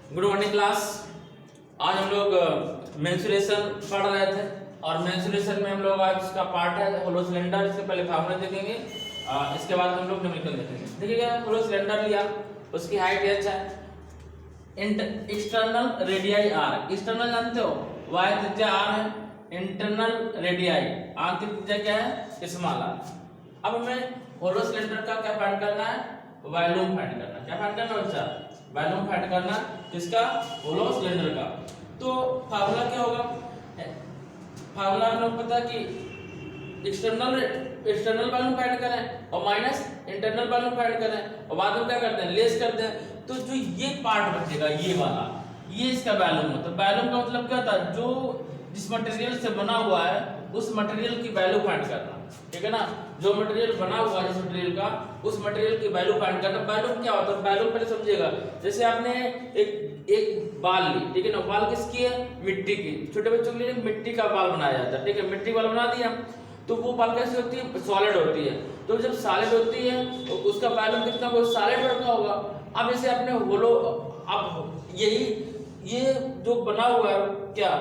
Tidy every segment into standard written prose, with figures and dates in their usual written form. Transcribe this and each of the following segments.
Good morning class. आज हम लोग मेंसुरेशन पढ़ रहे थे और मेंसुरेशन में हम लोग आज इसका पार्ट है होलो सिलेंडर। इससे पहले फार्मूला देखेंगे, इसके बाद हम लोग न्यूमेरिकल देखेंगे। देखिएगा, होलो सिलेंडर लिया, उसकी हाइट h है, एक्सटर्नल रेडियाई r। एक्सटर्नल जानते हो, y त्रिज्या r है, इंटरनल रेडियाई आंतरिक त्रिज्या क्या है, स्मॉल r। अब हमें होलो सिलेंडर का क्या फाइंड करना है, वॉल्यूम फाइंड करना। क्या फाइंड करना बच्चा, वॉल्यूम फाइंड करना। किसका, होलो सिलेंडर का। तो फार्मूला क्या होगा, फार्मूला हम लोग पता कि एक्सटर्नल वॉल्यूम फाइंड करें और माइनस इंटरनल वॉल्यूम फाइंड करें और बाद में क्या करते हैं, लेस करते हैं। तो जो ये पार्ट बचेगा, ये वाला, ये इसका वॉल्यूम होता है। वॉल्यूम का मतलब क्या होता है, जो जिस मटेरियल से बना हुआ है उस मटेरियल की वैल्यू फाइंड करना, ठीक है ना। जो मटेरियल बना हुआ है जिस मटेरियल का, उस मटेरियल की वैल्यू फाइंड करना। वैल्यूम क्या होता है, वैल्यूम पहले समझिएगा। जैसे आपने एक बाल ली, ठीक है ना, बाल किसकी है, मिट्टी की। छोटे बच्चों के लिए मिट्टी का बाल बनाया जाता है, ठीक है, मिट्टी बाल बना दिया। तो वो बाल कैसी होती है, सॉलिड होती है। तो जब सॉलिड होती है तो उसका वैल्यूम कितना, वो सॉलिड रखा होगा। अब जैसे आपने होलो, अब ये जो बना हुआ है क्या,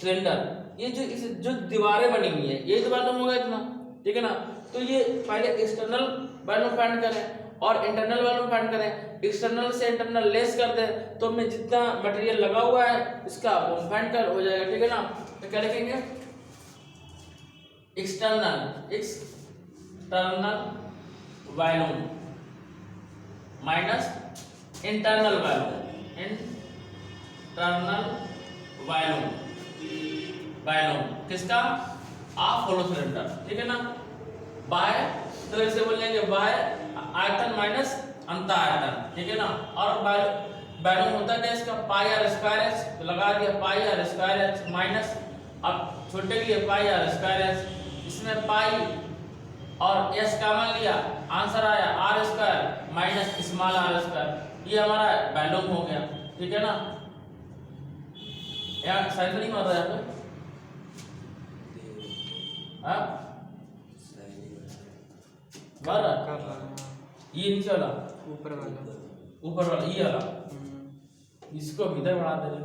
सिलेंडर, ये जो दीवारें बनी हुई है, ये तो वॉल्यूम होगा इतना, ठीक है ना। तो ये पहले एक्सटर्नल वॉल्यूम फाइंड करें और इंटरनल वॉल्यूम फाइंड करें। एक्सटर्नल से इंटरनल लेस कर दें तो हमें जितना मटेरियल लगा हुआ है इसका वो फाइंड कर हो जाएगा, ठीक है ना। तो क्या लिखेंगे, external volume minus internal volume किसका, ऑफ होलो सिलेंडर, ठीक है ना। बाय तो ऐसे बोलेंगे बाय आयतन माइनस अंत आयतन, ठीक है ना। और वॉल्यूम होता है इसका पाई आर स्क्वायर एच, तो लगा दिया पाई आर स्क्वायर एच माइनस, अब छोटे के लिए पाई आर स्क्वायर एच, इसमें पाई और एस कॉमन लिया, आंसर आया R square minus small R square. ये हमारा वॉल्यूम हो गया, ठीक है ना। यहाँ साइन नहीं मार रहा है यहाँ पे, ये नीचे वाला, ऊपर वाला ये वाला, इसको इधर बढ़ा दे रहे,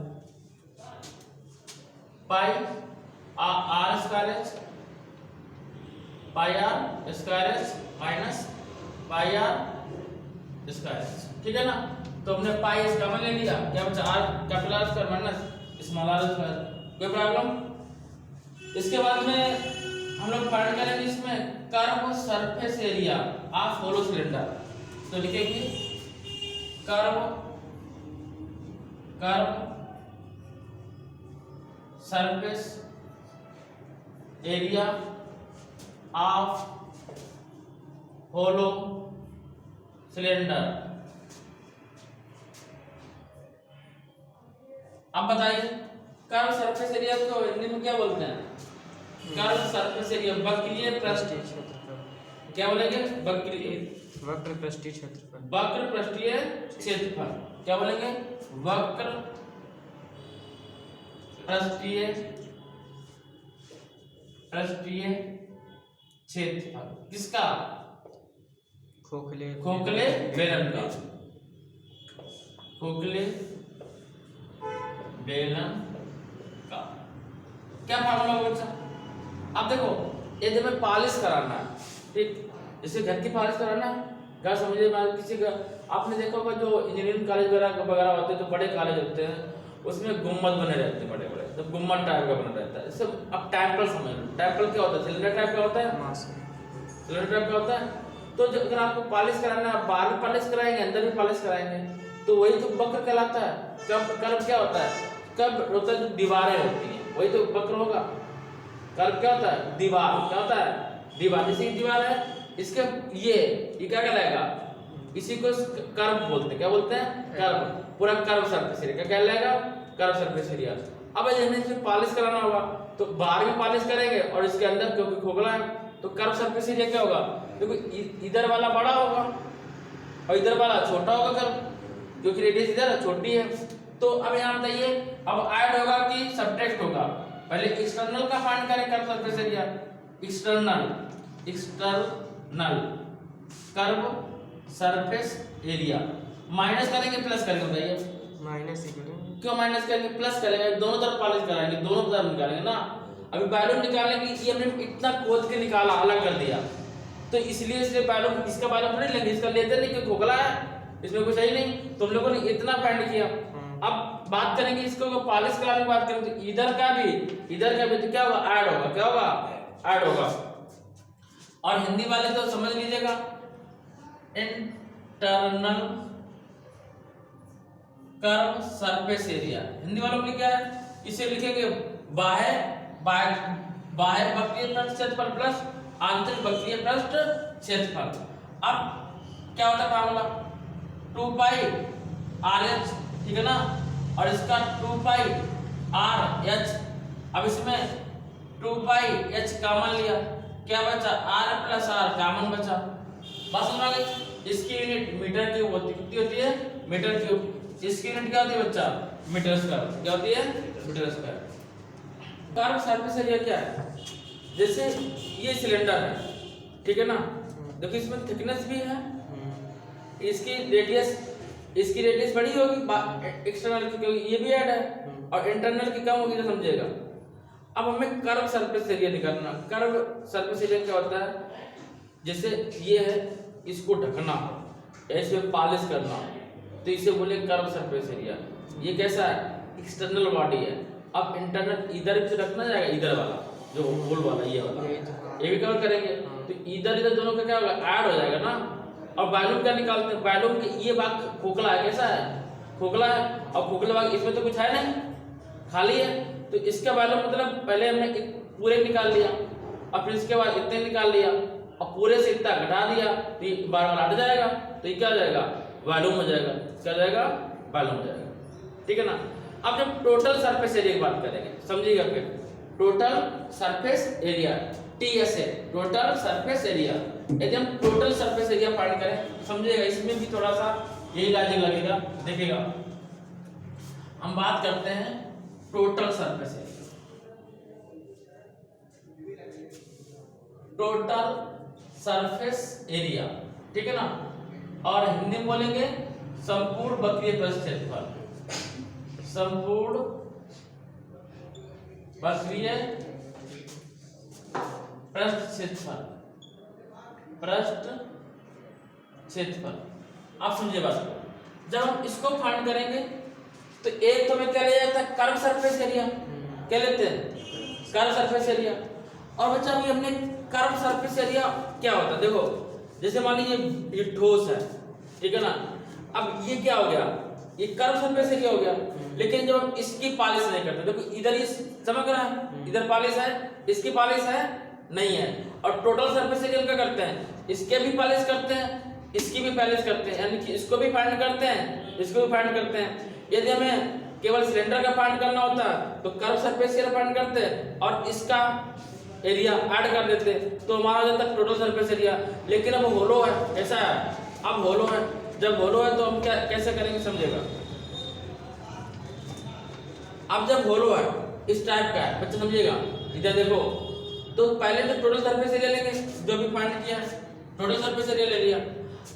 pi r square h, pi r square h minus pi r square h, ठीक है ना। तो हमने पाई इस कॉमन ले लिया, क्या बचा, R capital R square minus small R square. कोई प्रॉब्लम। इसके बाद में हम लोग फाइंड करेंगे इसमें curve surface area of hollow cylinder. तो लिखेंगे curve surface area of hollow cylinder. अब बताइए कर्व सरफेस एरिया को हिंदी में क्या बोलते हैं, कर्व सरफेस एरिया, वक्रीय पृष्ठीय क्षेत्रफल। क्या बोलेंगे, वक्र पृष्ठीय क्षेत्रफल, वक्र पृष्ठीय क्षेत्रफल। क्या बोलेंगे, वक्र पृष्ठीय क्षेत्रफल किसका, खोखले बेलन का, खोखले बेलन का। क्या फार्मूला बच्चा, अब देखो यदि हमें पॉलिश कराना है, ठीक, जैसे घर की पॉलिश कराना है, घर समझिए किसी का, आपने देखा होगा जो इंजीनियरिंग कॉलेज वगैरह होते हैं, जो बड़े कॉलेज होते हैं उसमें गुम्बद बने रहते हैं, बड़े बड़े, तो गुम्बद टाइप का बना रहता है। इससे अब टेम्पल समझ लो, टेम्पल क्या होता है, सिलेंडर टाइप का होता है, सिलेंडर टाइप का होता है। तो जो अगर आपको पॉलिश कराना है, बाहर भी पॉलिश कराएंगे, अंदर भी पॉलिश कराएंगे, तो वही तो वक्र कहलाता है। कर्व क्या होता है, कर्व होता है जो दीवारें होती हैं, वही तो वक्र होगा। कर्व क्या होता है, दीवार, क्या होता है, दीवार। जैसे दीवार है, इसके ये क्या कहलाएगा, इसी को कर्व बोलते हैं। क्या बोलते हैं, कर्व, पूरा कर्व सरफेस एरिया क्या कहलाएगा, कर्व सरफेस एरिया। अब हमें इसमें पॉलिश कराना होगा तो बाहर भी पॉलिश करेंगे और इसके अंदर क्योंकि खोखला है तो कर्व सरफेस एरिया क्या होगा, क्योंकि इधर वाला बड़ा होगा और इधर वाला छोटा होगा कर्व, क्योंकि रेडियस इधर छोटी है। तो अब यहाँ बताइए, अब ऐड होगा कि सब्ट्रैक्ट होगा। पहले एक्सटर्नल का फाइंड करें curve surface area, external curve surface area minus करेंगे प्लस करेंगे, बताइए माइनस ही करेंगे। क्यों माइनस करेंगे, प्लस करेंगे, दोनों तरफ पॉलिश कराएंगे, दोनों तरफ निकालेंगे ना। अभी वॉल्यूम निकालने के लिए हमने इतना खोद के निकाला, अलग कर दिया, तो इसलिए वॉल्यूम, इसका वॉल्यूम नहीं लेंगे, इसका लेते नहीं क्योंकि खोखला है, इसमें कुछ है ही नहीं, तुम लोगों ने इतना फाइंड किया। अब बात करेंगे इसको पॉलिश कराने की बात करें तो इधर का भी तो क्या होगा, ऐड होगा, क्या होगा, ऐड होगा। और हिंदी वाले तो समझ लीजिएगा, internal curve surface area, Hindi वालों के लिए क्या है, इसे लिखेंगे बाह्य वक्रीय पृष्ठ क्षेत्रफल प्लस आंतरिक वक्रीय पृष्ठ क्षेत्रफल। अब क्या होता है फॉर्मूला, 2 पाई RH, ठीक है ना, और इसका 2 पाई RH। अब इसमें 2 पाई H कॉमन लिया, क्या बचा, R प्लस R कॉमन बचा। बात समझ आ गई। इसकी यूनिट मीटर क्यूब होती है, कितनी होती है, मीटर क्यूब। इसकी यूनिट क्या होती है बच्चा, मीटर स्क्वायर, क्या होती है, metre square. Curve surface area क्या है, जैसे ये सिलेंडर है, ठीक है ना, देखो इसमें थिकनेस भी है, इसकी रेडियस बड़ी होगी एक्सटर्नल की, क्योंकि ये भी ऐड है, और इंटरनल की कम होगी, तो समझेगा। अब हमें कर्व सरफेस एरिया निकालना। कर्व सरफेस एरिया क्या होता है, जैसे ये है, इसको ढकना, ऐसे पॉलिश करना, तो इसे बोले कर्व सरफेस एरिया। ये कैसा है, एक्सटर्नल बॉडी है। अब इंटरनल इधर भी रखना जाएगा, इधर वाला जो होल वाला, ये वाला, ये भी कवर करेंगे, तो इधर दोनों का क्या होगा, ऐड हो जाएगा ना। और वॉल्यूम क्या निकालते हैं, वॉल्यूम के ये भाग खोखला है, कैसा है, खोखला है, और खोखला भाग इसमें तो कुछ है नहीं, खाली है, तो इसका वॉल्यूम मतलब पहले हमने पूरे निकाल लिया, और फिर इसके बाद इतने निकाल लिया, और पूरे से इतना घटा दिया, तो ये बार बार हट जाएगा, तो ये क्या हो जाएगा, वॉल्यूम हो जाएगा, क्या हो जाएगा, वॉल्यूम हो जाएगा, ठीक है ना। अब जब टोटल सरफेस एरिया की बात करेंगे, समझिएगा, फिर total surface area, TSA, total surface area. यदि हम टोटल सरफेस एरिया फाइंड करें, समझिएगा, इसमें भी थोड़ा सा यही लॉजिक लगेगा, देखिएगा। हम बात करते हैं total surface area, total surface area, ठीक है ना, और हिंदी में बोलेंगे संपूर्ण वक्रीय पृष्ठ क्षेत्रफल, संपूर्ण वक्रीय पृष्ठ क्षेत्रफल, पृष्ठ क्षेत्रफल। आप समझिए बात को, जब हम इसको फाइंड करेंगे तो एक तो में क्या लिया जाता है, कर्व सरफेस एरिया, क्या लेते हैं, कर्व सरफेस एरिया। और बच्चा अभी हमने कर्व सरफेस एरिया क्या होता है, देखो, जैसे मान लीजिए ये ठोस है, ठीक है ना, अब ये क्या हो गया, ये कर्व सरफेस एरिया हो गया, लेकिन जब हम इसकी पॉलिश नहीं करते, देखो इधर ये चमक रहा है, इधर पॉलिश है, इसकी पॉलिश है नहीं है, और टोटल सरफेस एरिया क्या करते हैं, इसके भी पॉलिश करते हैं, इसकी भी पॉलिश करते हैं, यानी कि इसको भी फाइंड करते हैं, इसको भी फाइंड करते हैं। यदि हमें केवल सिलेंडर का फाइंड करना होता तो कर्व सरफेस एरिया फाइंड करते हैं और इसका एरिया ऐड कर देते, तो हमारा हो जाता टोटल सरफेस एरिया। लेकिन अब होलो है, कैसा है, अब होलो है, जब होलो है तो हम क्या कैसे करेंगे, समझेगा। अब जब होलो है, इस टाइप का है, बच्चे समझिएगा, इधर देखो, तो पहले तो टोटल सरफेस एरिया लेंगे, जो भी फाइंड किया है टोटल सरफेस एरिया ले लिया।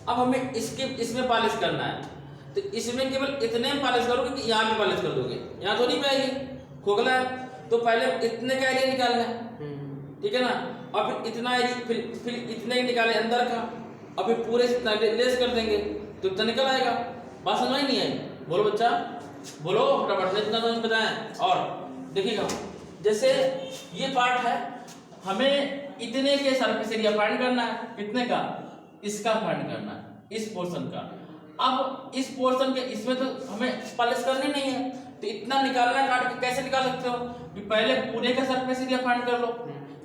अब हमें इसमें पॉलिश करना है, तो इसमें केवल इतने में पॉलिश करोगे कि यहाँ भी पॉलिश कर दोगे, यहाँ तो नहीं पाएगी, खोखला है, तो पहले इतने का एरिया निकालना है, ठीक है ना, और फिर इतना एरिया, फिर इतने ही निकाले अंदर का, और फिर पूरे से इतना लेस कर देंगे तो इतना निकल आएगा। बात समझ नहीं आई, बोलो बच्चा, बोलो फटाफट, इतना तो बताएं। और देखिएगा, जैसे ये पार्ट है, हमें इतने के सरफेस एरिया फाइंड करना है, कितने का, इसका फाइंड करना है, इस पोर्शन का। अब इस पोर्शन के इसमें तो हमें पॉलिश करनी नहीं है, तो इतना निकालना, काट के कैसे निकाल सकते हो कि पहले पूरे का सरफेस एरिया फाइंड कर लो।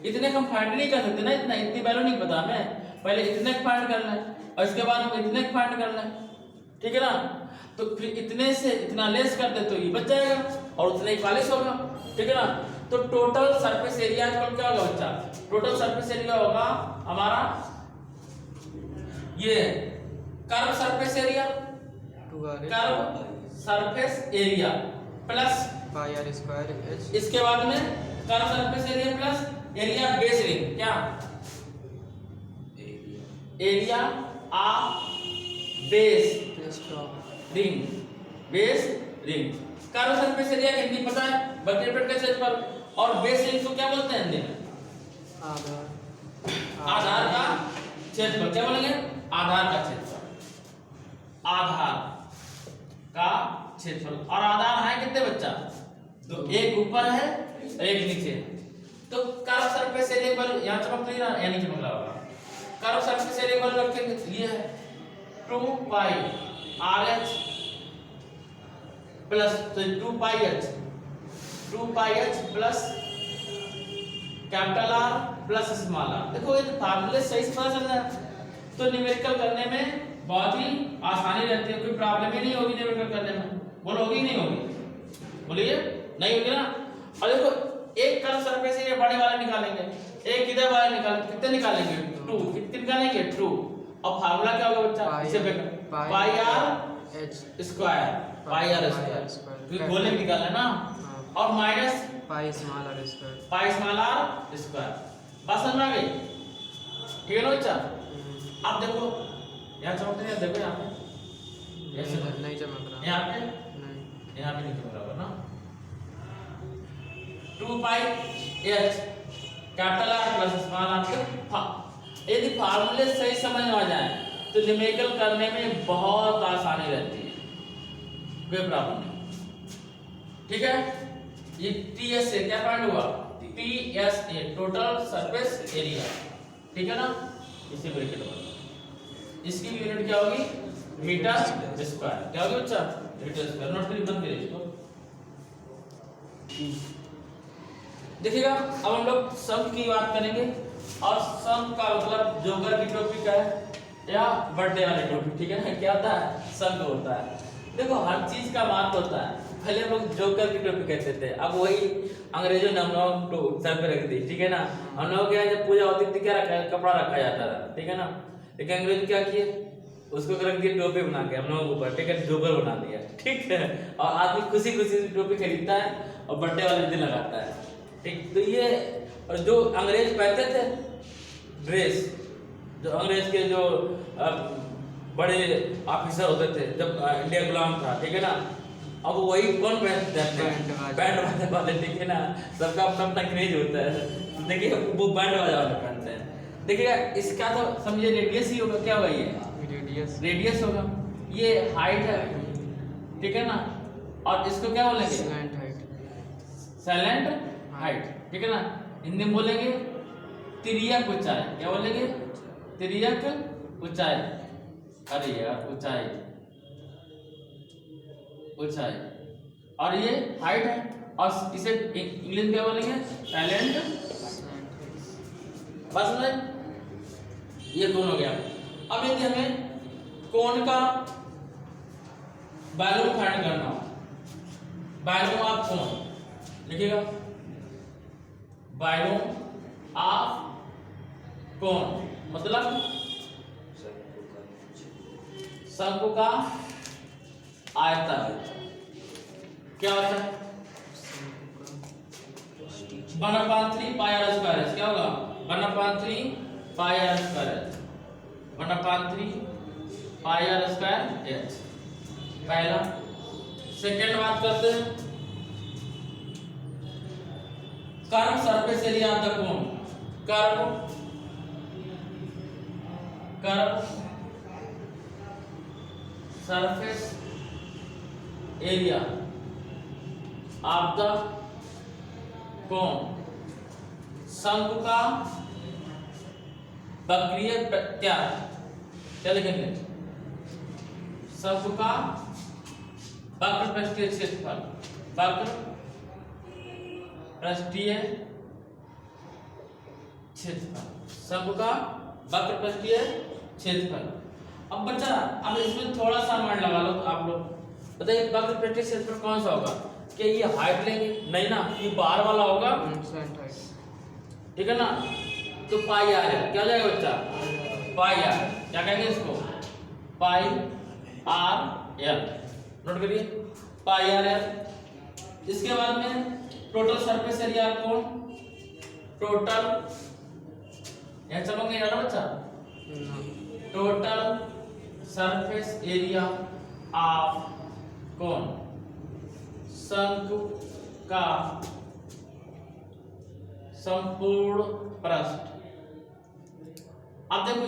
इतने का हम फाइंड नहीं कर सकते ना, इतनी वैल्यू नहीं पता हमें, पहले इतने का फाइंड करना है और इसके बाद हम इतने का फाइंड करना है, ठीक है ना। तो फिर इतने से इतना लेस कर दे तो ये बच जाएगा और उतना ही पॉलिश होगा, ठीक है ना। तो टोटल सरफेस एरिया क्या होगा बच्चा, टोटल सरफेस एरिया होगा हमारा ये curve surface area, curve surface area plus pi r square h, इसके बाद में curve surface area plus area base ring, क्या area of base ring, base ring. Curve surface area Hindi पता है, बल्कि प्लेट का क्षेत्रफल। और बेस रिंग को क्या बोलते हैं हिंदी में? आधार का क्षेत्रफल। क्या बोलेंगे? आधार का क्षेत्रफल। आधार का क्षेत्रफल। और आधार है कितने बच्चा? तो एक ऊपर है एक नीचे। तो कर्व सरफेस एरिया बल यहां चमक नहीं रहा, यानी चमक रहा होगा। कर्व सरफेस एरिया बल रखेंगे ये है 2 पाई RH प्लस 2 पाई H plus capital R plus small r। देखो ये फार्मूले सही से पता चल रहा है, तो न्यूमेरिकल करने में बहुत ही आसानी रहती है, कोई प्रॉब्लम ही नहीं होगी न्यूमेरिकल करने में। बोलो होगी नहीं होगी? बोलिए नहीं होगी ना। और देखो एक कर्व सरफेस एरिया बड़े वाला निकालेंगे, एक इधर वाला निकालेंगे, कितने निकालेंगे? 2। कितने निकालेंगे? 2। और फार्मूला क्या होगा बच्चा? इसे पाई r स्क्वायर, पाई r स्क्वायर, क्योंकि गोले में निकालना ना। और minus pi small r square, pi small r square. बात समझ में आ गई? ठीक है ना बच्चा? आप देखो यहाँ चमक रही है, देखो यहाँ पे ऐसे नहीं चमक रहा, यहाँ पे नहीं, यहाँ पे नहीं चमक रहा ना। 2 पाई h capital R plus small r। यदि फार्मूले सही समझ में आ जाए तो न्यूमेरिकल करने में बहुत आसानी रहती है, कोई प्रॉब्लम नहीं। ठीक है? ये TS से क्या पॉइंट हुआ? TSA total surface area. ठीक है ना? इसी ब्रैकेट में इसकी भी यूनिट क्या होगी? Metre square. क्या होगी बच्चा? Metre square. नोट करिए, बंद करिए इसको। देखिएगा अब हम लोग सम की बात करेंगे, और सम का मतलब जोकर की टॉपिक है या बर्थडे वाले टॉपिक। ठीक है ना? क्या होता है? सम होता है। देखो हर चीज का महत्व होता है। पहले हम लोग जोकर की टोपी कहते थे, अब वही अंग्रेजों ने हम लोग तो सर पे रख दी। ठीक है ना? हम लोग क्या जब पूजा होती थी क्या रखा, कपड़ा रखा जाता था। ठीक है ना? लेकिन अंग्रेज क्या किए, उसको रख दिए टोपी बना के हम लोगों के ऊपर। ठीक है? जोकर बना दिया। ठीक है? और आदमी खुशी खुशी से टोपी खरीदता है और बर्थडे वाले दिन लगाता है। ठीक? तो ये और जो अंग्रेज पहनते थे ड्रेस, जो अंग्रेज के जो बड़े ऑफिसर होते थे जब इंडिया गुलाम था। ठीक है ना? अब वही कौन पहनते हैं? बैंड वाले। ठीक है ना? सबका अपना अपना क्रेज होता है। देखिए वो बैंड वाले पहनते हैं। देखिएगा इसका तो समझिए रेडियस ही होगा। क्या होगा? ये रेडियस होगा, ये हाइट है। ठीक है ना? और इसको क्या बोलेंगे? सैलेंट हाइट, सैलेंट हाइट। ठीक है ना? हिंदी में बोलेंगे तिर्यक ऊंचाई। क्या बोलेंगे? तिर्यक ऊंचाई। अरे यार ऊंचाई, ऊंचाई। और ये हाइट है, और इसे इंग्लिश में क्या बोलेंगे? सैलेंट। बस में ये दोनों हो गया। अब यदि हमें कोण का वैल्यू फाइंड करना हो, वैल्यू ऑफ कोण लिखिएगा, वैल्यू ऑफ कोण मतलब शंकु का आयतन। क्या होता है? 1/3 पाई r स्क्वायर। क्या होगा? 1/3 पाई r स्क्वायर, 1/3 पाई r स्क्वायर h। पहला। सेकेंड बात करते हैं curve surface area of the cone. Curve surface area of the cone, शंकु का वक्रीय क्या लिखेंगे? शंकु का वक्र पृष्ठीय क्षेत्रफल, वक्र पृष्ठीय क्षेत्रफल, शंकु का वक्र पृष्ठीय क्षेत्रफल। अब बच्चा अब इसमें थोड़ा सा मान लगा लो आप लोग, बताइए वक्र पृष्ठीय क्षेत्रफल कौन सा होगा? क्या ये हाइट लेंगे? नहीं ना, ये बार वाला होगा। ठीक है ना? तो पाई आर है। क्या हो जाएगा बच्चा? पाई आर। क्या कहेंगे इसको? पाई आर एल। नोट करिए, पाई आर एल। इसके बाद में टोटल सरफेस एरिया कौन? टोटल, यहां चलोगे यार बच्चा, टोटल सरफेस एरिया ऑफ कौन? शंकु का संपूर्ण पृष्ठ। अब देखो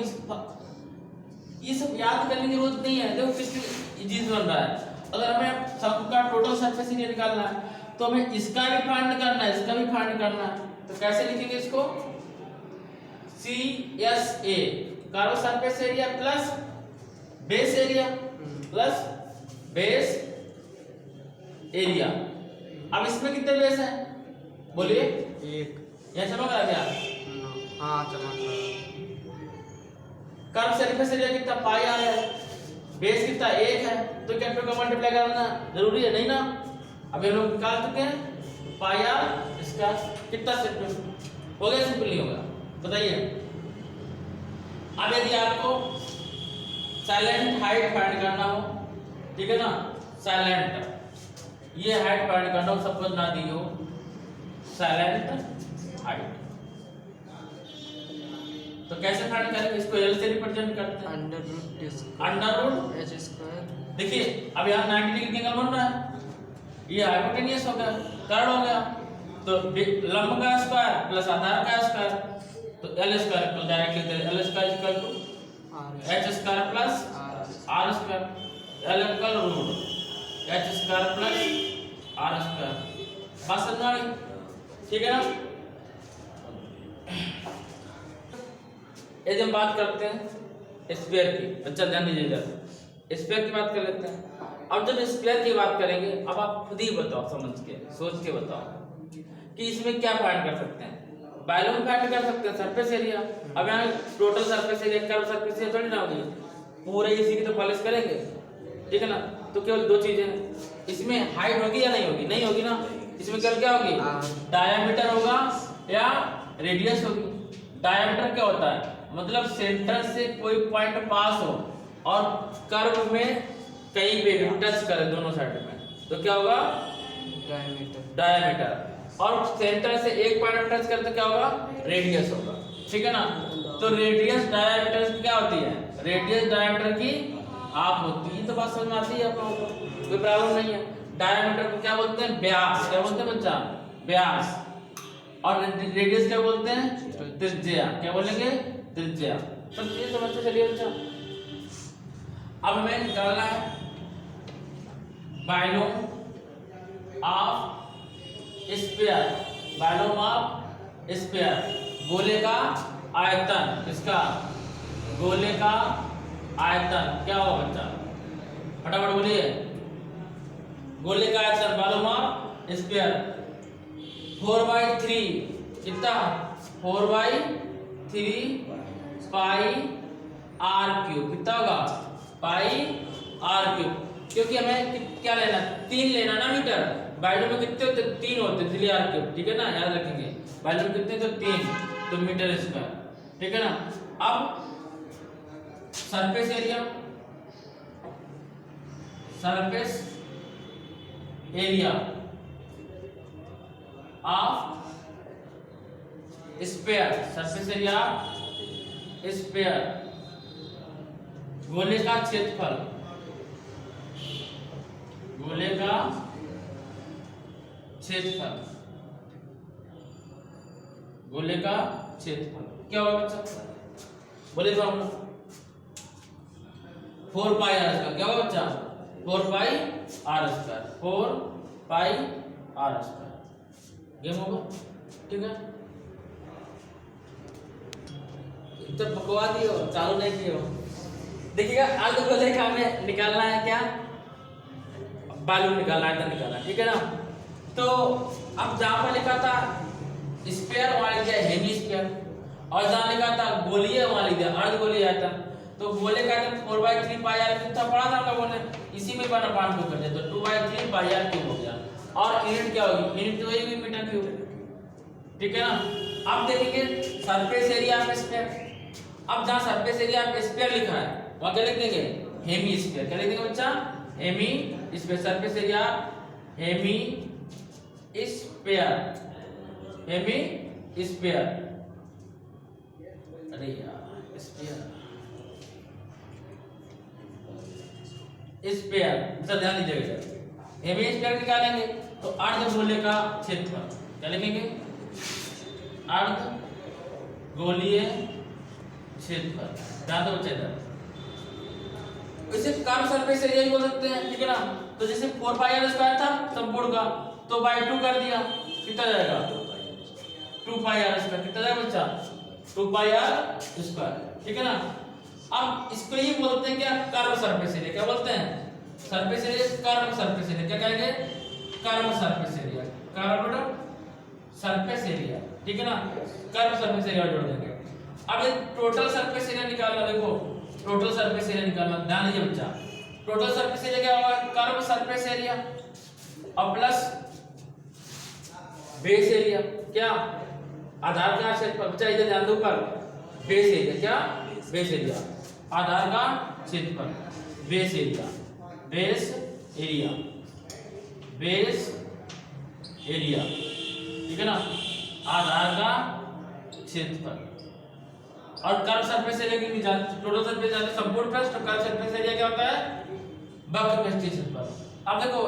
ये सब याद करने की जरूरत नहीं है। देखो किस चीज बन रहा है। अगर हमें शंकु का टोटल सरफेस एरिया निकालना है तो हमें इसका भी फाइंड करना है, इसका भी फाइंड करना है। तो कैसे लिखेंगे इसको? CSA curve surface area plus base area plus base area. अब इसमें कितने बेस है बोलिए? एक। यह चमक रहा क्या? हाँ चमक रहा। कर्व सरफेस एरिया कितना? पाई आर है। बेस कितना? 1 है। तो क्या का मल्टीप्लाई करना जरूरी है? नहीं ना। अब ये लोग निकाल चुके हैं। पाई आर इसका कितना सिंपल हो गया? सिंपल नहीं होगा? बताइए। अब यदि आपको साइलेंट हाइट फाइंड करना हो, ठीक है ना, साइलेंट ये हाइट फाइंड करना हो, सपोज ना दी हो साइलेंट हाइट, तो कैसे फाइंड करेंगे? इसको एल से रिप्रेजेंट करते हैं। Under root H square. देखिए अब यहाँ 90 डिग्री एंगल बन रहा है, ये हाइपोटेनियस हो गया, कर्व हो गया, तो लंब का स्क्वायर प्लस आधार का स्क्वायर, तो एल स्क्वायर को directly L square equal to H square plus R square, L equal root H square plus R square. बात समझ में आ गई? ठीक है ना। यदि हम बात करते हैं स्फीयर की, अच्छा ध्यान दीजिएगा, स्फीयर की बात कर लेते हैं। अब जब स्फीयर की बात करेंगे, अब आप खुद ही बताओ, समझ के सोच के बताओ कि इसमें क्या फाइंड कर सकते हैं? वॉल्यूम फाइंड कर सकते हैं, सरफेस एरिया। अब यहाँ total surface area, curve surface area थोड़ी ना होगी, पूरे इसी की तो पॉलिश करेंगे, ठीक है ना। तो केवल दो चीजें, इसमें हाइट होगी या नहीं होगी? नहीं होगी ना। इसमें केवल क्या होगी? डायामीटर होगा या रेडियस होगी। डायामीटर क्या होता है? मतलब सेंटर से कोई पॉइंट पास हो और कर्व में कहीं पे भी टच करे दोनों साइड में, तो क्या होगा? डायामीटर। और सेंटर से एक पॉइंट टच करे तो क्या होगा? रेडियस होगा, ठीक है ना। तो रेडियस डायामीटर की क्या होती है? रेडियस डायामीटर की हाफ होती है। तो बात समझ में आती है आप लोगों को, कोई प्रॉब्लम नहीं है। डायामीटर को क्या बोलते हैं? व्यास। क्या बोलते हैं बच्चा? व्यास। और रेडियस क्या बोलते हैं? त्रिज्या। क्या बोलेंगे? त्रिज्या। तो ये समझते चलिए बच्चा। अब हमें निकालना है volume of sphere, volume of sphere, गोले का आयतन। किसका? गोले का आयतन क्या होगा बच्चा? फटाफट बोलिए। गोले का आयतन वॉल्यूम ऑफ स्फीयर 4/3 कितना? 4/3 पाई आर क्यूब। कितना होगा? Pi R cube. क्योंकि हमें क्या लेना? 3 लेना ना मीटर। वॉल्यूम में कितने होते? 3 होते, इसलिए आर क्यूब, ठीक है ना, याद रखेंगे। वॉल्यूम कितने? तो 3, तो मीटर स्क्वायर, ठीक है ना। अब surface area, surface area of sphere, surface area sphere, गोले का क्षेत्रफल, गोले का क्षेत्रफल, गोले का क्षेत्रफल क्या होगा बच्चा? बोले तो हम 4 पाई आर स्क्वायर। क्या होगा बच्चा? 4 pi r square, 4 pi r square. Game होगा, ठीक है। तो बकवादी हो, चालू नहीं किए हो। देखिएगा अर्धगोले का हमें निकालना है क्या? वॉल्यूम निकालना है, निकालना है, ठीक है ना। तो अब जहां पर लिखा था स्फीयर वहां लिख दिया हेमिस्फीयर, और जहां लिखा था गोलीय वहां लिख दिया अर्धगोलीय आयतन। तो गोले का आयतन 4/3 पाई आर क्यूब था, पढ़ा था हम लोगों ने, इसी में बना पार्ट को कर दिया, तो 2/3 पाई आर क्यूब हो गया। और यूनिट क्या होगी? यूनिट तो वही मीटर क्यूब, ठीक है ना। अब देखेंगे सरफेस एरिया ऑफ स्फीयर। अब जहां सरफेस एरिया ऑफ स्फीयर लिखा है वहां क्या लिख देंगे? Hemisphere. क्या लिख देंगे बच्चा? Hemisphere. Surface area hemisphere, hemisphere. अरे यार स्फीयर, स्फीयर, ध्यान दीजिएगा। हेमी स्फीयर निकालेंगे तो अर्धगोले का क्षेत्रफल क्या लिखेंगे? अर्धगोलीय क्षेत्रफल। ध्यान दो बच्चे इधर, इसे कर्व सरफेस एरिया भी बोल सकते हैं, ठीक है ना। तो जैसे 4πr² था संपूर्ण का, तो बाय 2 कर दिया, कितना जाएगा? 2πr²। कितना जाएगा बच्चा? 2πr², ठीक है ना। अब इसको ही बोलते हैं क्या? Curve surface area. क्या बोलते हैं? Surface area, curve surface area. क्या कहेंगे? Curve surface area, curved surface area, ठीक है ना। कर्व सरफेस एरिया जोड़ देंगे। अब ये टोटल सरफेस एरिया निकालना, देखो टोटल सरफेस एरिया निकालना, ध्यान दीजिए बच्चा। टोटल सरफेस एरिया क्या होगा? कर्व सरफेस एरिया और प्लस बेस एरिया। क्या? आधार का क्षेत्रफल। बच्चा इधर ध्यान दो, पर बेस एरिया। क्या? बेस एरिया, आधार का क्षेत्रफल, base area, base area, base area, ठीक है ना, आधार का क्षेत्रफल। और कर्व सरफेस एरिया की निकाल, टोटल सरफेस एरिया संपूर्ण पृष्ठ, कर्व सरफेस एरिया क्या होता है? वक्र पृष्ठीय क्षेत्रफल। अब देखो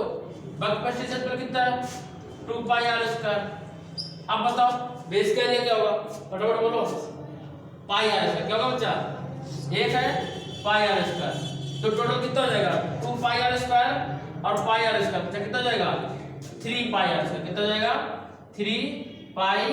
वक्र पृष्ठीय क्षेत्रफल कितना है? 2πr²। अब बताओ बेस का एरिया क्या होगा? फटाफट बोलो। πr²। क्या होगा बच्चा? एक है πr², तो टोटल कितना हो जाएगा? 2πr² और πr², बच्चा कितना हो जाएगा? 3πr²। कितना हो जाएगा? 3πr²।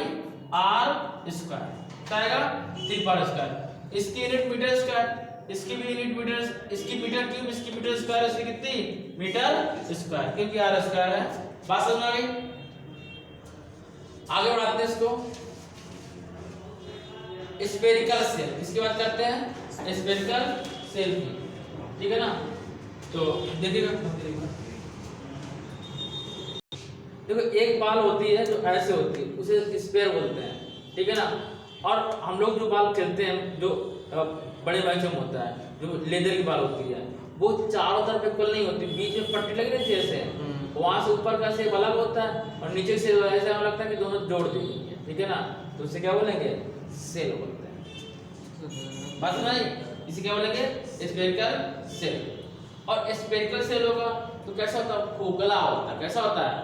क्या आएगा? 3πr²। इसकी यूनिट मीटर स्क्वायर, इसकी भी यूनिट मीटर, इसकी मीटर क्यूब, इसकी मीटर स्क्वायर, इसकी कितनी? मीटर स्क्वायर, क्योंकि r² है। बात समझ में आ गई? आगे बढ़ाते हैं इसको। स्फेरिकल सेल, किसकी बात करते हैं? स्फेरिकल सेल की, ठीक है ना। तो देखिएगा, देखो एक बाल होती है जो ऐसे होती है, उसे स्फेयर बोलते हैं, ठीक है ना। और हम लोग जो बाल खेलते हैं, जो बड़े भाई से होता है, जो लेदर की बाल होती है, वो चारों तरफ इक्वल नहीं होती, बीच में पट्टी लगी रहती है ऐसे, वहां से ऊपर का शेप अलग होता है और नीचे से ऐसा हमें लगता है कि दोनों जोड़ दी, ठीक है ना। तो उसे क्या बोलेंगे? सेल बोलते हैं। बात समझ आई? इसे क्या बोलेंगे? Spherical shell. और स्फेरिकल सेल होगा तो कैसा होता है? खोखला होता है। कैसा होता है?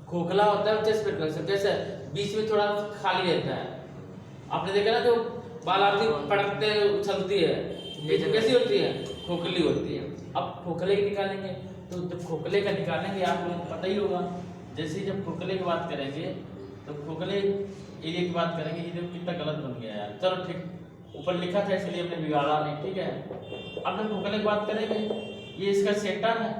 खोखला होता है बच्चा स्फेरिकल सेल। कैसे? बीच में थोड़ा खाली रहता है। आपने देखा ना जो बाल आती पटकते उछलती है, बीच में कैसी होती है? खोखली होती है। अब खोखले की निकालेंगे, तो जब खोखले का निकालेंगे आप लोगों को पता ही होगा, जैसे जब खोखले की बात करेंगे तो खोखले एरिया की बात करेंगे। ये देखो कितना गलत बन गया यार, चलो ठीक, ऊपर लिखा था इसलिए हमने बिगाड़ा नहीं, ठीक है। अब हम खोखले की बात करेंगे, ये इसका सेंटर है,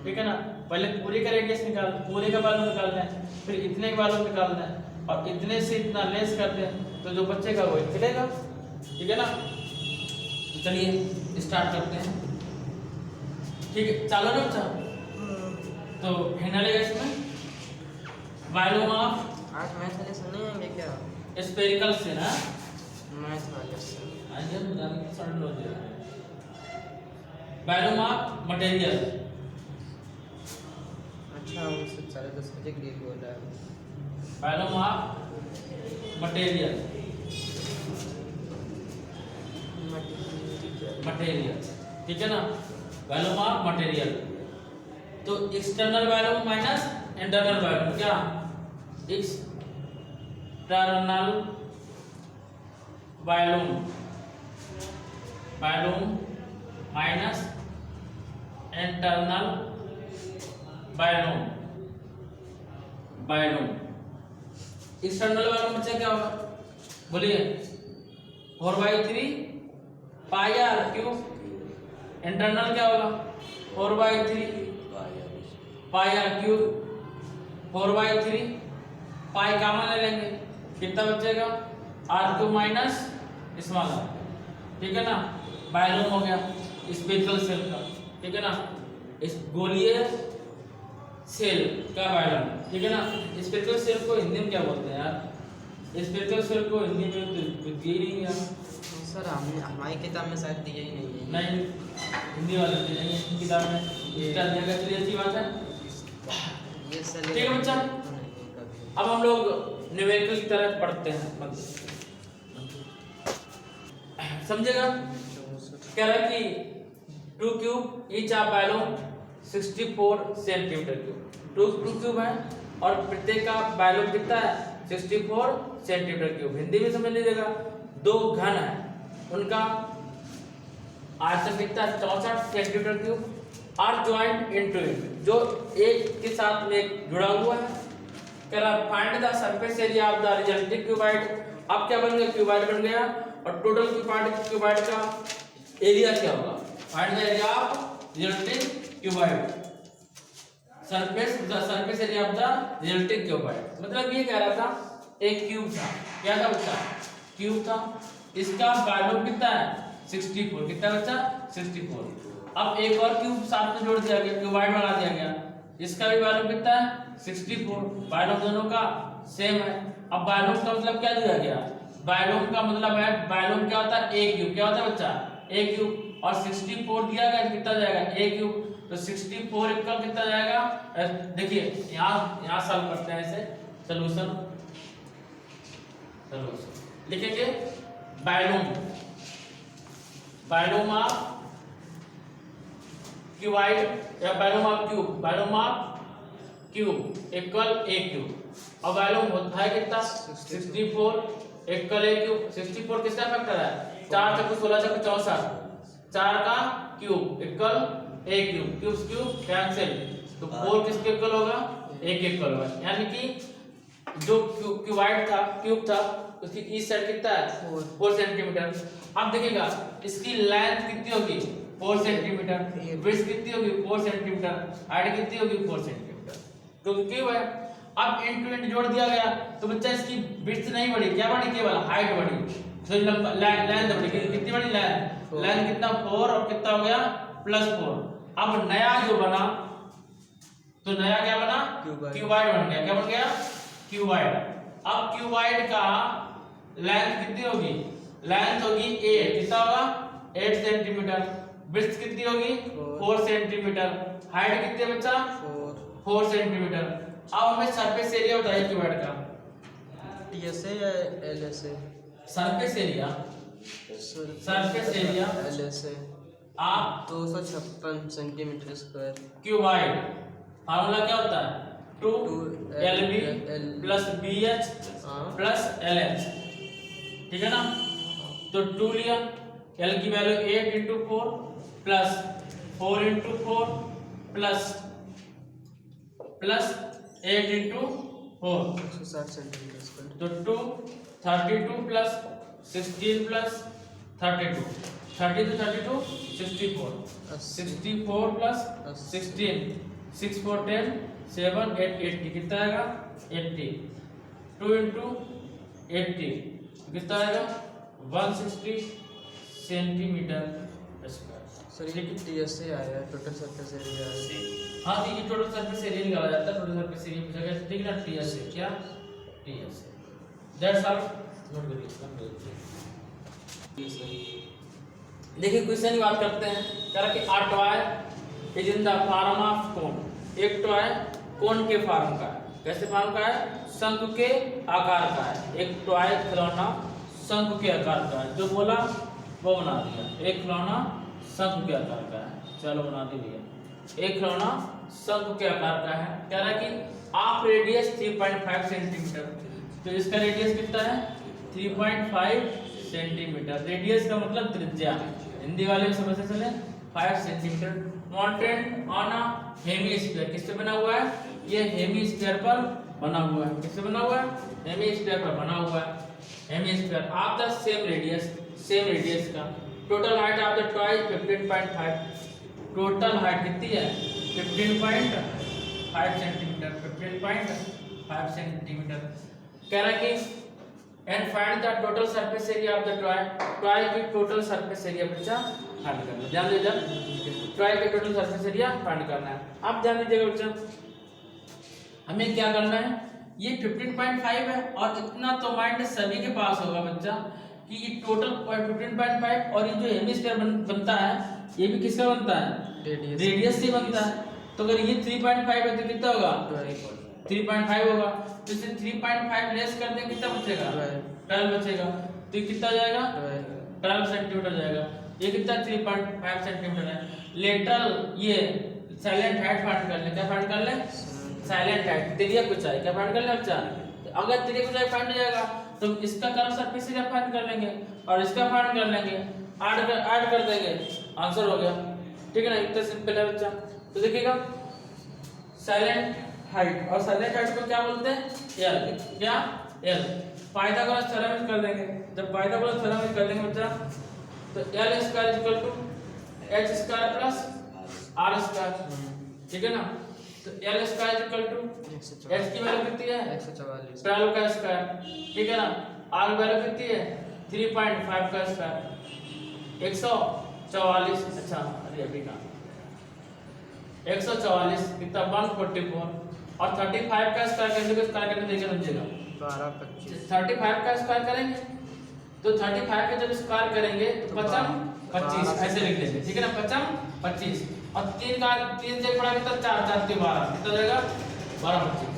ठीक है ना। पहले पूरे का रेडियस निकाल, पूरे का वैल्यू निकालना है, फिर इतने का वैल्यू निकालना है और इतने से इतना लेस करते हैं, तो जो बचेगा वो निकलेगा, ठीक है ना। तो चलिए स्टार्ट करते हैं, ठीक है। चालू ना बच्चा? तो हिना लेगा इसमें वॉल्यूम ऑफ, आज मैथ वाले सुन नहीं आएंगे क्या? स्फेरिकल से ना मैथ वाले से आज हम जानेंगे सॉल्व हो जाएगा। वॉल्यूम ऑफ मटेरियल, अच्छा उनसे सारे तो सब्जेक्ट ये बोल रहा है। वॉल्यूम ऑफ मटेरियल, मटेरियल, ठीक है ना। वॉल्यूम ऑफ मटेरियल, तो external volume minus internal volume, क्या? External volume, volume minus internal volume, volume. External volume बच्चा क्या होगा? बोलिए। 4/3 πr³। इंटरनल क्या होगा? 4/3 πr³। 4/3 पाई कॉमन ले लेंगे, कितना बचेगा? r³ माइनस स्मॉल r, ठीक है ना। वॉल्यूम हो गया स्फेरिकल सेल का, ठीक है ना। इस गोलीय सेल का वॉल्यूम, ठीक है ना। स्फेरिकल सेल को हिंदी में क्या बोलते हैं यार? स्फेरिकल सेल को हिंदी में तो दिए ही नहीं यार सर, हमने हमारी किताब में शायद दिया ही नहीं है। नहीं, हिंदी वाले दिए नहीं है किताब में, इसका दिया चलिए अच्छी बात है, ये सर ठीक है बच्चा। अब हम लोग न्यूमेरिकल की तरफ पढ़ते हैं, समझेगा? कह रहा है कि 2³ each of volume 64 centimetre cube. Two cube है और प्रत्येक का वॉल्यूम कितना है 64 सेंटीमीटर क्यूब। हिंदी में समझ लीजिएगा, दो घन है उनका आयतन कितना है 64 centimetre cube are joint into it, जो एक के साथ में एक जुड़ा हुआ है। कह रहा find the surface area of the resulting cuboid. अब क्या बन गया, क्यूबॉइड बन गया और टोटल क्यूबॉइड का एरिया क्या होगा, find the area of resulting cuboid, surface area of the resulting cuboid. मतलब ये कह रहा था एक क्यूब था, क्या था बच्चा, क्यूब था, इसका वॉल्यूम कितना है 64, कितना बच्चा 64। अब एक और क्यूब साथ में जोड़ दिया गया, क्यूबॉइड बना दिया गया, इसका भी वॉल्यूम कितना है 64, वॉल्यूम दोनों का सेम है। अब वॉल्यूम का मतलब क्या दिया गया, वॉल्यूम का मतलब है वॉल्यूम क्या होता है ए क्यूब, क्या होता है बच्चा ए क्यूब, और 64 दिया गया कितना जाएगा ए क्यूब, तो 64 इक्वल कितना जाएगा। देखिए यहाँ सॉल्व करते हैं इसे, सॉल्यूशन लिखेंगे वॉल्यूम ऑफ क्यूबॉइड या volume of cube equal A cube. अब वॉल्यूम होता है कितना 64 इक्वल ए क्यूब। 64 किसका फैक्टर है 4 चौको 16 चौको 64, 4 का क्यूब इक्वल ए क्यूब, क्यूब कैंसिल, तो 4 किसके इक्वल होगा ए के इक्वल होगा। यानी कि जो क्यूब था उसकी ईस्ट साइड कितना है 4 सेंटीमीटर। अब देखिएगा इसकी लेंथ कितनी होगी 4 सेंटीमीटर, विड्थ कितनी होगी 4 सेंटीमीटर, हाइट कितनी होगी 4 सेंटीमीटर, तो क्यूब है। अब एंड टू एंड जोड़ दिया गया तो बच्चा इसकी विड्थ नहीं बढ़ी, क्या बढ़ी केवल हाइट बढ़ी, तो लेंथ बढ़ी, कितनी बढ़ी लेंथ कितना 4 और कितना हो गया +4। अब नया जो बना तो नया क्या बना क्यूबॉइड बन गया, क्या बन गया क्यूबॉइड। अब क्यूबॉइड का लेंथ कितनी होगी, लेंथ होगी 8, कितना होगा 8 सेंटीमीटर, विड्थ कितनी होगी 4 सेंटीमीटर, हाइट कितनी है बच्चा 4 सेंटीमीटर। अब हमें सरफेस एरिया बताइए क्यूबॉइड का, टीएसए या एलएसए, सरफेस एरिया एलएसए आप 256 सेंटीमीटर स्क्वायर। क्यूबॉइड फार्मूला क्या होता है 2LB + BH + LH, ठीक है ना। तो 2 लिया, L की वैल्यू 8 × 4 + 4 × 4 + 8 × 4 160 सेंटीमीटर स्क्वायर। तो 232 + 16 + 32 32 64 64 + 16 6 4 10 7 8 80 कितना आएगा 80, 2 × 80 कितना आएगा 160 सेंटीमीटर स्क्वायर। सर ये टीएसए आया, टोटल सरफेस एरिया आया। हाँ तो ये टोटल सरफेस एरिया निकाला जाता है, टोटल सरफेस एरिया पूछा गया ठीक है ना, टीएसए क्या टीएसए, दैट्स ऑल, नोट करिए। देखिए क्वेश्चन की बात करते हैं, कह रहा कि a toy is in the form of cone, एक टॉय कोन के फॉर्म का है, कैसे फॉर्म का है शंकु के आकार का है, एक टॉय खिलौना शंकु के आकार का है, जो बोला वो बना दिया, एक खिलौना शंकु के आकार का है, चलो बना दीजिए, एक खिलौना शंकु के आकार का है। कह रहा है कि ऑफ रेडियस 3.5 सेंटीमीटर, तो इसका रेडियस कितना है 3.5 सेंटीमीटर, रेडियस का मतलब त्रिज्या, हिंदी वाले में समझ से चले 5 centimetre. Mountain on a hemisphere, किससे बना हुआ है ये हेमीस्फीयर पर बना हुआ है, किससे बना हुआ है हेमीस्फीयर पर बना हुआ है, hemisphere of the same radius का। Total height of the toy 15.5, total height कितनी है 15.5 सेंटीमीटर, 15.5 सेंटीमीटर। कह रहा है कि and find the total surface area of the toy, toy की टोटल सरफेस एरिया बच्चा फाइंड करना, ध्यान दीजिए टॉय के टोटल सरफेस एरिया फाइंड करना है। आप ध्यान दीजिएगा बच्चा, हमें क्या करना है, ये 15.5 है और इतना तो माइंड सभी के पास होगा बच्चा कि ये टोटल 15.5 और ये जो हेमिस्फीयर बनता है ये भी किसका बनता है रेडियस से बनता है। तो अगर ये 3.5 है तो कितना होगा 3.5 होगा, तो इसे 3.5 लेस कर दें कितना बचेगा 12 बचेगा, तो ये कितना जाएगा 12 सेंटीमीटर जाएगा, ये कितना 3.5 सेंटीमीटर है। लेटरल ये साइलेंट हाइट फाइंड कर ले, क्या फाइंड कर ले? साइलेंट हाइट, तिर्यक ऊंचाई क्या फाइंड कर ले बच्चा? अगर तिर्यक ऊंचाई फाइंड हो जाएगा तो इसका कर्व सरफेस एरिया फाइंड कर लेंगे और इसका फाइंड कर लेंगे, ऐड कर देंगे, आंसर हो गया। ठीक है ना, इतना सिंपल है बच्चा। तो देखिएगा साइलेंट हाइट, और साइलेंट हाइट को क्या बोलते हैं? एल। क्या? एल। पाइथागोरस थ्योरम यूज कर देंगे। जब पाइथागोरस थ्योरम यूज कर देंगे बच्चा तो L square equal to H square plus R square. ठीक है ना, तो L square equal to H की वैल्यू कितनी है? 144 12 का स्क्वायर। ठीक है ना, आर वैल्यू कितनी है? 3.5 का स्क्वायर 144। अच्छा अरे अभी का 144 कितना? 144 और 35 का स्क्वायर करने को स्क्वायर करने देखिए समझिएगा 12 25 35 का स्क्वायर करेंगे तो 35 का जब स्क्वायर करेंगे तो 25 ऐसे लिख लेंगे। ठीक है ना, 25 और 3 से बड़ा कितना? 4 4 3 12 कितना जाएगा? 12 25।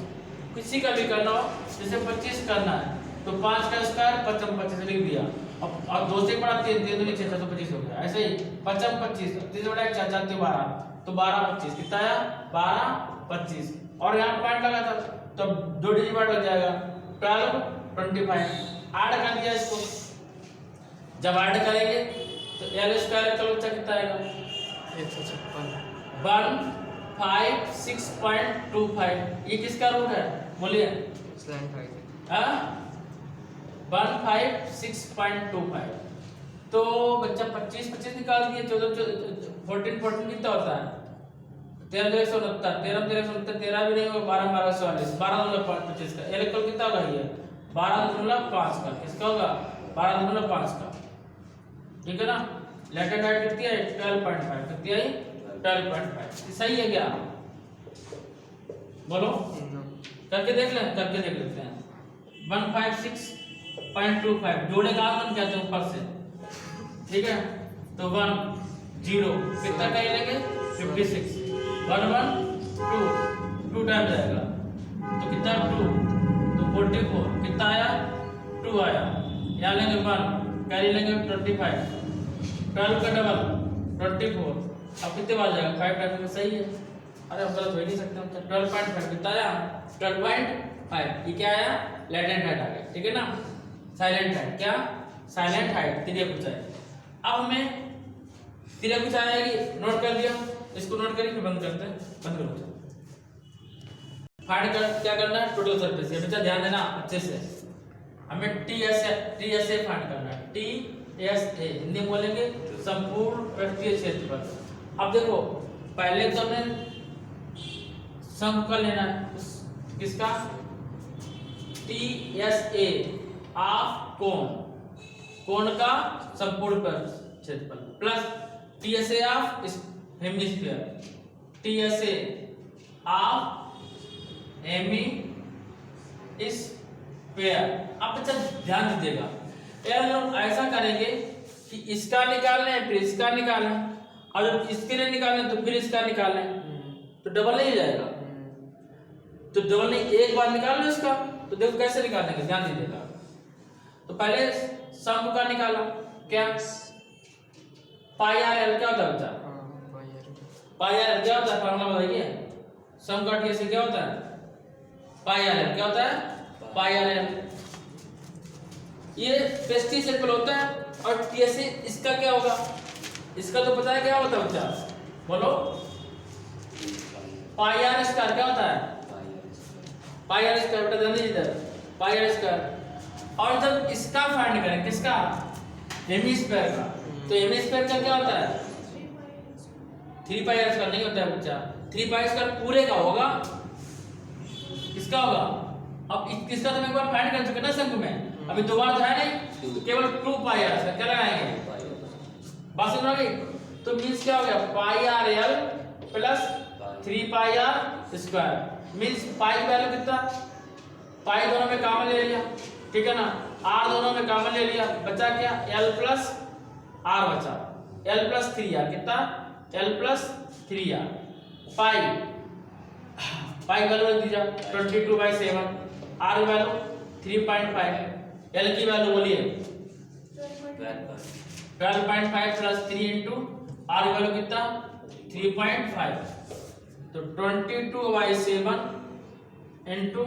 किसी का भी करना हो जैसे 25 करना है तो 5 का स्क्वायर 25 लिख दिया और 2 से बड़ा 3 3 दूनी 6 तो 25 हो गया। ऐसे ही 25 3 से बड़ा 4 4 3 12 तो 12 25 कितना आया? 12 25 और यहाँ पॉइंट लगा था तो 2 डिजिट बढ़ हो जाएगा 12 25। ऐड कर दिया इसको, जब ऐड करेंगे तो एल स्क्वायर का बच्चा कितना आएगा? 156.25। ये किसका रूट है बोलिए? स्लैंट हाइट हाँ 156.25। तो बच्चा 25 निकाल दिए, 14 कितना होता है? 13 13 भी नहीं होगा, 12 44 12.25 का एल इक्वल कितना होगा? ये 12.5 का। किसका होगा? 12.5 का। ठीक है ना, लेटेंट हाइट कितनी है? 12.5। कितनी है? 12.5। सही है क्या? बोलो करके देख लें, करके देख लेते हैं। 156.25 जोड़े का आंसर कहते हैं ऊपर से। ठीक है, तो 1 0 कितना का लेंगे? 56 1 1 2 टाइम जाएगा तो कितना? 2 तो 44 कितना आया? 2 आया। यहाँ लेंगे 1 कैरी लेंगे 25 12 का डबल 24। अब कितने बार जाएगा? 5 टाइम में। सही है, अरे हम गलत हो ही नहीं सकते हम। 12.5 कितना आया? 12.5। ये क्या आया? लेटेंट हाइट आ गया। ठीक है ना, साइलेंट हाइट। क्या? साइलेंट हाइट तिर्यक ऊंचाई। अब हमें तिर्यक ऊंचाई आएगी, नोट कर लिया, इसको नोट करिए फिर बंद करते हैं। बंद करो। फाइंड कर क्या करना है? Total surface area. बच्चा ध्यान देना अच्छे से, हमें टीएसए फाइंड करना है। टीएसए हिंदी में बोलेंगे संपूर्ण पृष्ठीय क्षेत्रफल। अब देखो पहले तो हमें शंकु का लेना है, किसका? टीएसए ऑफ कोण का संपूर्ण क्षेत्रफल plus TSA of hemisphere, TSA of hemisphere. अब बच्चा ध्यान दीजिएगा, यार हम ऐसा करेंगे कि इसका निकालना है फिर इसका निकालना है, और जब इसके लिए निकालना है तो फिर इसका निकालना है, तो डबल नहीं हो जाएगा। तो डबल नहीं, एक बार निकाल लो इसका, तो देखो कैसे निकालेंगे, ध्यान दीजिएगा। तो पहले शंकु का निकाला, क्या? पाई आर एल क्या होता है बच्चा? पाई आर एल क्या होता है? फॉर्मूला बताइए। शंकु का टीएसए क्या होता है? पाई आर एल क्या होता है? पाई आर एल। ये पृष्ठीय क्षेत्रफल होता है और टीएसए इसका क्या होगा? इसका तो पता है क्या होता है बच्चा, बोलो। पाई आर स्क्वायर क्या होता है? पाई आर स्क्वायर बेटा ध्यान दीजिए इधर, पाई आर स्क्वायर। और जब इसका फाइंड करें, किसका? हेमिस्फीयर का, तो हेमिस्फीयर का क्या होता है? 3 पाई आर स्क्वायर नहीं होता है बच्चा, 3 पाई स्क्वायर पूरे का होगा। किसका होगा? अब किसका तो एक बार फाइंड कर चुके ना शंकु में, अभी दो बार तो है नहीं, तो केवल 2 पाई आर स्क्वायर क्या लगाएंगे? बात समझ आ गई? तो मींस क्या हो गया? Pi r l plus 3 pi r square. Means pi की वैल्यू कितना? पाई दोनों में कॉमन ले लिया, ठीक है ना, आर दोनों में कॉमन ले लिया, बचा क्या? एल प्लस आर बचा, एल प्लस 3 आर कितना? L plus 3 R. Pi value रख दीजिए 22/7, आर वैल्यू 3.5, एल की वैल्यू बोलिए 12.5 प्लस 3 इंटू आर वैल्यू कितना? 3.5। तो 22/7 इंटू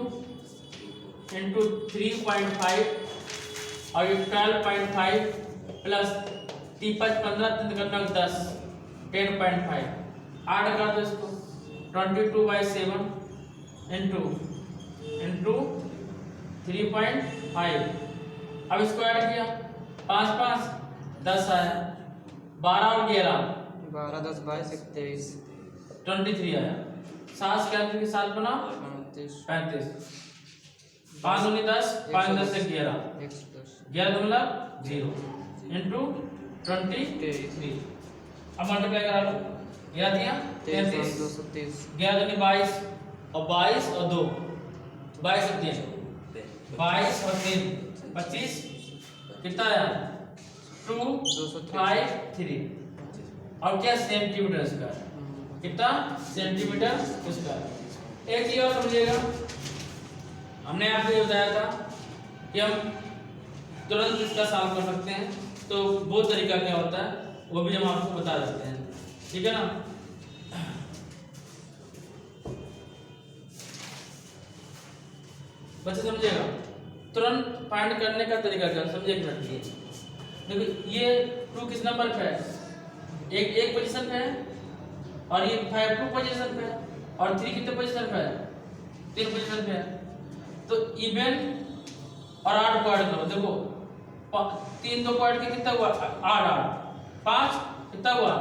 3.5 और ये 12.5 प्लस 15 10 10.5 8 कर दो इसको 22/7 इंटू 3.5। अब इसको ऐड किया 5 5 10 आया 12 और 11 12 10 22 23 23 आया 7 कैंसिल के साथ बना 35 5 दूनी 10 5 10 से 11 11 मतलब 0 इंटू 23। अब मल्टीप्लाई करा लो 11 दिया 33 11 दूनी 22 और 22 और 2 22 और 3 22 और 3 25 कितना आया 2 5 3 और क्या सेंटीमीटर स्क्वायर कितना सेंटीमीटर स्क्वायर। एक चीज और समझिएगा हमने आपको ये बताया था कि हम तुरंत इसका सॉल्व कर सकते हैं तो वो तरीका क्या होता है वो भी हम आपको बता देते हैं ठीक है ना। बच्चे समझिएगा तुरंत फाइंड करने का तरीका क्या समझिए एक मिनट देखो ये 2 किस नंबर पे है एक पोजीशन पे है और ये 5 2 पोजीशन पे है और 3 कितने पोजीशन पे है 3 पोजीशन पे है। तो इवन और 8 को ऐड करो देखो 3 2 को ऐड के कितना हुआ 8 8 5 कितना हुआ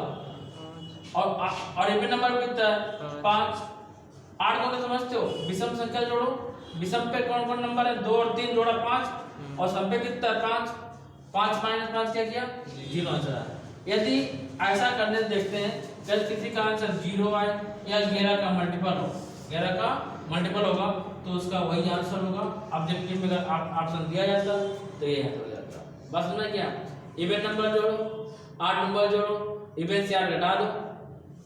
और इवन नंबर कितना है 5 8 को समझते हो विषम संख्या जोड़ो विषम पे कौन कौन नंबर है 2 और 3 जोड़ा 5 और सम पे कितना है 5 माइनस 5 क्या किया 0 आंसर आया। यदि ऐसा करने से देखते हैं जब किसी का आंसर 0 आए या 11 का मल्टीपल हो 11 का मल्टीपल होगा तो उसका वही आंसर होगा। ऑब्जेक्टिव में अगर ऑप्शन दिया जाता तो ये आंसर हो जाता। बस समझ क्या इवन नंबर जोड़ो 8 नंबर जोड़ो इवन से 8 घटा दो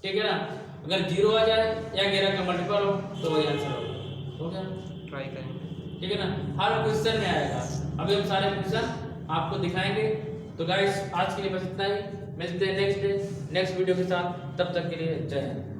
ठीक है ना। अगर 0 आ जाए या 11 का मल्टीपल हो तो वही आंसर होगा हो गया ट्राई करेंगे ठीक है ना। हर क्वेश्चन में आएगा अभी हम सारे क्वेश्चन आपको दिखाएंगे। तो गाइस आज के लिए बस इतना ही मिलते हैं नेक्स्ट वीडियो के साथ तब तक के लिए जय हिंद।